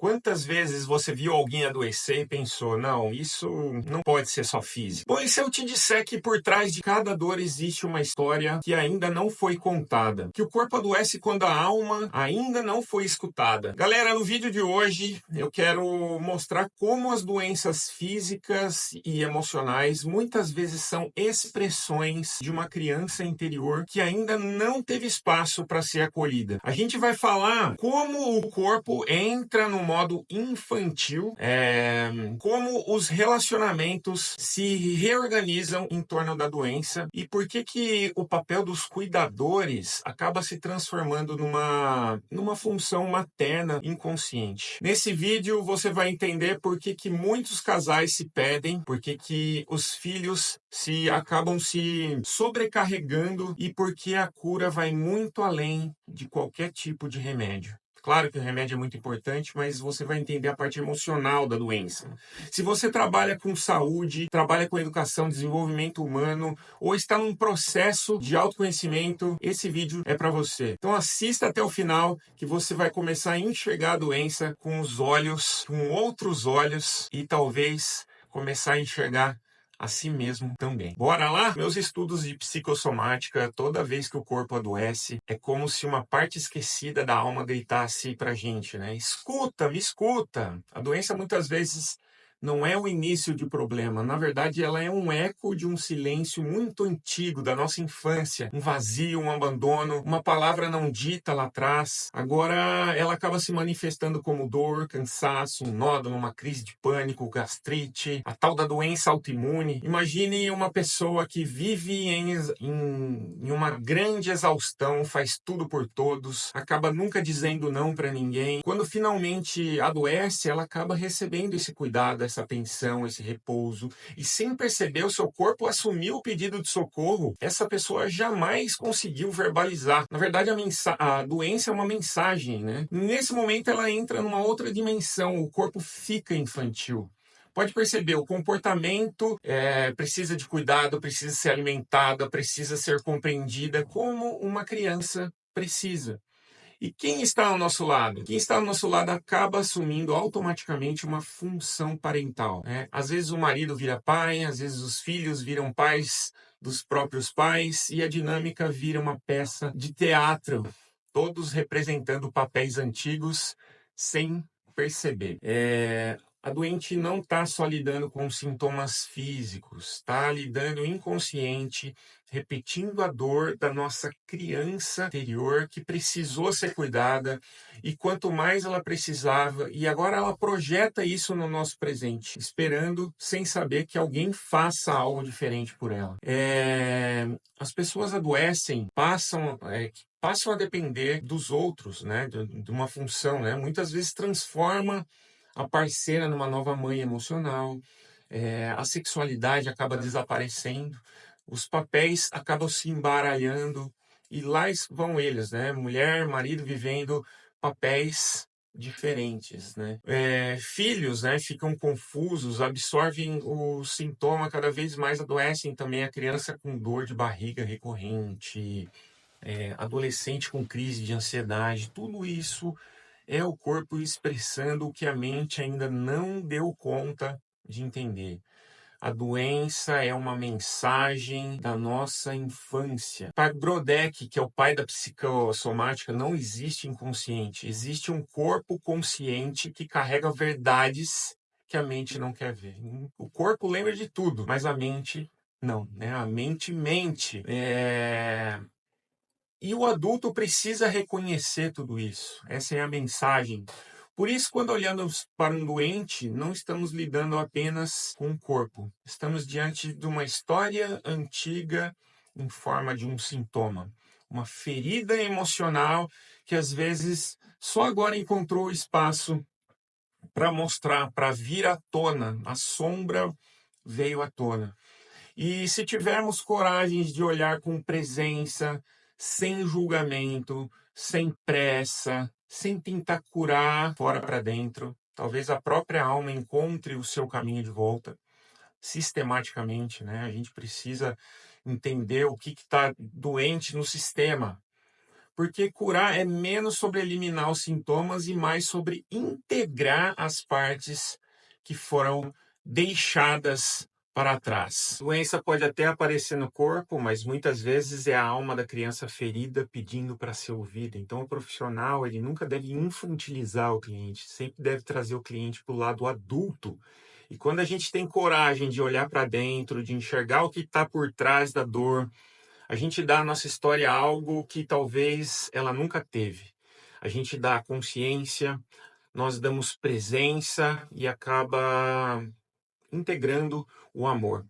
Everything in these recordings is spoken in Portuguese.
Quantas vezes você viu alguém adoecer e pensou, não, isso não pode ser só físico? Bom, e se eu te disser que por trás de cada dor existe uma história que ainda não foi contada? Que o corpo adoece quando a alma ainda não foi escutada? Galera, no vídeo de hoje eu quero mostrar como as doenças físicas e emocionais muitas vezes são expressões de uma criança interior que ainda não teve espaço para ser acolhida. A gente vai falar como o corpo entra no modo infantil, como os relacionamentos se reorganizam em torno da doença e por que o papel dos cuidadores acaba se transformando numa função materna inconsciente. Nesse vídeo você vai entender por que muitos casais se pedem, por que os filhos acabam se sobrecarregando e por que a cura vai muito além de qualquer tipo de remédio. Claro que o remédio é muito importante, mas você vai entender a parte emocional da doença. Se você trabalha com saúde, trabalha com educação, desenvolvimento humano, ou está num processo de autoconhecimento, esse vídeo é para você. Então assista até o final, que você vai começar a enxergar a doença com os olhos, com outros olhos, e talvez começar a enxergar a si mesmo também. Bora lá? Meus estudos de psicossomática, toda vez que o corpo adoece, é como se uma parte esquecida da alma gritasse pra gente, né? Escuta, me escuta! A doença muitas vezes não é o início de problema. Na verdade, ela é um eco de um silêncio muito antigo da nossa infância. Um vazio, um abandono, uma palavra não dita lá atrás. Agora, ela acaba se manifestando como dor, cansaço, um nódulo, uma crise de pânico, gastrite, a tal da doença autoimune. Imagine uma pessoa que vive em uma grande exaustão, faz tudo por todos, acaba nunca dizendo não para ninguém. Quando finalmente adoece, ela acaba recebendo esse cuidado, essa atenção, esse repouso, e sem perceber, o seu corpo assumiu o pedido de socorro. Essa pessoa jamais conseguiu verbalizar. Na verdade, a doença é uma mensagem, né? Nesse momento, ela entra numa outra dimensão, o corpo fica infantil. Pode perceber, o comportamento precisa de cuidado, precisa ser alimentada, precisa ser compreendida como uma criança precisa. E quem está ao nosso lado? Quem está ao nosso lado acaba assumindo automaticamente uma função parental, né? Às vezes o marido vira pai, às vezes os filhos viram pais dos próprios pais e a dinâmica vira uma peça de teatro, todos representando papéis antigos sem perceber. A doente não está só lidando com sintomas físicos, está lidando inconsciente, repetindo a dor da nossa criança interior que precisou ser cuidada e quanto mais ela precisava, e agora ela projeta isso no nosso presente, esperando sem saber que alguém faça algo diferente por ela. As pessoas adoecem, passam a depender dos outros, né, de uma função, né, muitas vezes transforma a parceira numa nova mãe emocional, a sexualidade acaba desaparecendo, os papéis acabam se embaralhando e lá vão eles, né? Mulher, marido vivendo papéis diferentes, né? Filhos, né, ficam confusos, absorvem o sintoma, cada vez mais adoecem também. A criança com dor de barriga recorrente, adolescente com crise de ansiedade, tudo isso é o corpo expressando o que a mente ainda não deu conta de entender. A doença é uma mensagem da nossa infância. Para Brodek, que é o pai da psicossomática, não existe inconsciente. Existe um corpo consciente que carrega verdades que a mente não quer ver. O corpo lembra de tudo, mas a mente não, né? A mente mente. E o adulto precisa reconhecer tudo isso. Essa é a mensagem. Por isso, quando olhamos para um doente, não estamos lidando apenas com o corpo. Estamos diante de uma história antiga em forma de um sintoma. Uma ferida emocional que às vezes só agora encontrou espaço para mostrar, para vir à tona. A sombra veio à tona. E se tivermos coragem de olhar com presença, sem julgamento, sem pressa, sem tentar curar fora para dentro, talvez a própria alma encontre o seu caminho de volta, sistematicamente, né? A gente precisa entender o que está doente no sistema. Porque curar é menos sobre eliminar os sintomas e mais sobre integrar as partes que foram deixadas para trás. A doença pode até aparecer no corpo, mas muitas vezes é a alma da criança ferida pedindo para ser ouvida. Então, o profissional ele nunca deve infantilizar o cliente, sempre deve trazer o cliente para o lado adulto. E quando a gente tem coragem de olhar para dentro, de enxergar o que está por trás da dor, a gente dá à nossa história algo que talvez ela nunca teve. A gente dá consciência, nós damos presença e acaba integrando o amor.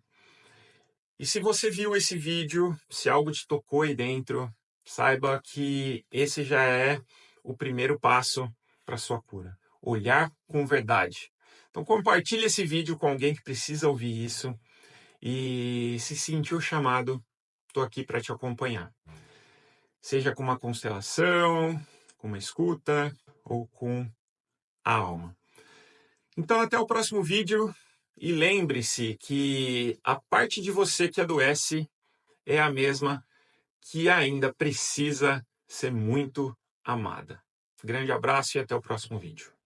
E se você viu esse vídeo, se algo te tocou aí dentro, saiba que esse já é o primeiro passo para a sua cura. Olhar com verdade. Então compartilhe esse vídeo com alguém que precisa ouvir isso e se sentiu chamado, estou aqui para te acompanhar. Seja com uma constelação, com uma escuta ou com a alma. Então até o próximo vídeo. E lembre-se que a parte de você que adoece é a mesma que ainda precisa ser muito amada. Grande abraço e até o próximo vídeo.